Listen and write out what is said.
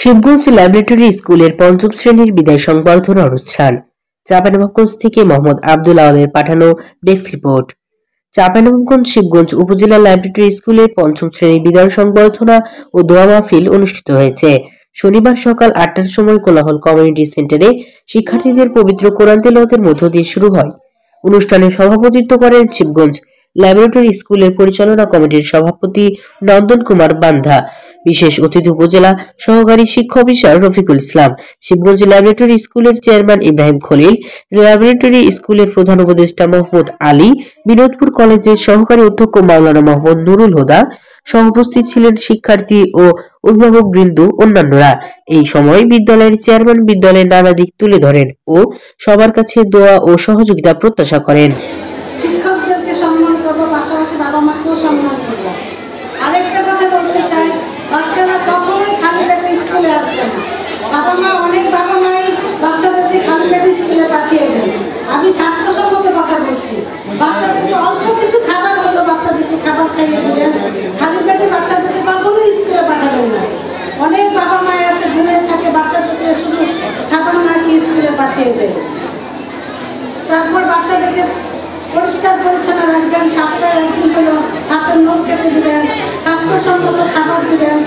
Shibganj laboratory স্কুলের পঞ্চম শ্রেণীর বিদায় সংবর্ধনা অনুষ্ঠান। চাঁপাইনবাবগঞ্জ থেকে মোহাম্মদ আব্দুল আওয়ালের পাঠানো ডেস্ক রিপোর্ট। চাঁপাইনবাবগঞ্জ শিবগঞ্জ উপজেলা ল্যাবরেটরি স্কুলের পঞ্চম শ্রেণীর বিদায় সংবর্ধনা ও দোয়া মাহফিল অনুষ্ঠিত হয়েছে। শনিবার সকাল ৮টার সময় কোলাহল কমিউনিটি সেন্টারে শিক্ষার্থীদের পবিত্র কোরআন তেলাওয়াতের মধ্য দিয়ে শুরু হয়। অনুষ্ঠানে সভাপতিত্ব করেন শিবগঞ্জ ল্যাবরেটরি স্কুলের পরিচালনা কমিটির সভাপতি নন্দন কুমার বান্ধা, বিশেষ অতিথি উপজেলা সহকারী শিক্ষা অফিসার রফিকুল ইসলাম, শিবগঞ্জ ল্যাবরেটরি স্কুলের চেয়ারম্যান ইব্রাহিম খলিল, ল্যাবরেটরি স্কুলের প্রধান উপদেষ্টা মোহাম্মদ আলী, বিনোদপুর কলেজের সহকারী অধ্যক্ষ মাওলানা মোহাম্মদ নুরুল হুদা সহ উপস্থিত ছিলেন শিক্ষার্থী ও অভিভাবক বৃন্দ অন্যান্যরা। এই সময় বিদ্যালয়ের চেয়ারম্যান বিদ্যালয়ের নানা দিক তুলে ধরেন ও সবার কাছে দোয়া ও সহযোগিতা প্রত্যাশা করেন। শিক্ষকদেরকে সম্মান করবো, পাশাপাশি বাবা মাকেও সম্মান করবো। আরেকটা কথা বলতে চাই, বাচ্চারা কখনোই খালি পেটে স্কুলে আসবে না। অনেক বাবা মাই বাচ্চাদেরকে খালি পেটে স্কুলে পাঠিয়ে দেন। আমি স্বাস্থ্যসম্মত কথা বলছি, বাচ্চাদেরকে অল্প কিছু খাবার হলো বাচ্চাদেরকে খাবার খাইয়ে দিলেন, খালি পেটে বাচ্চাদেরকে কখনোই স্কুলে পাঠাবেন না। অনেক বাবা মাই আছে ঘুমিয়ে থাকে, বাচ্চাদেরকে শুধু খাবার না খেয়ে স্কুলে পাঠিয়ে দেন। তারপর বাচ্চাদেরকে পরিষ্কার পরিচ্ছন্ন রাখবেন, সপ্তাহে একদিন করে হাতের নখ কেটে দিবেন, স্বাস্থ্যসম্মত খাবার দিবেন।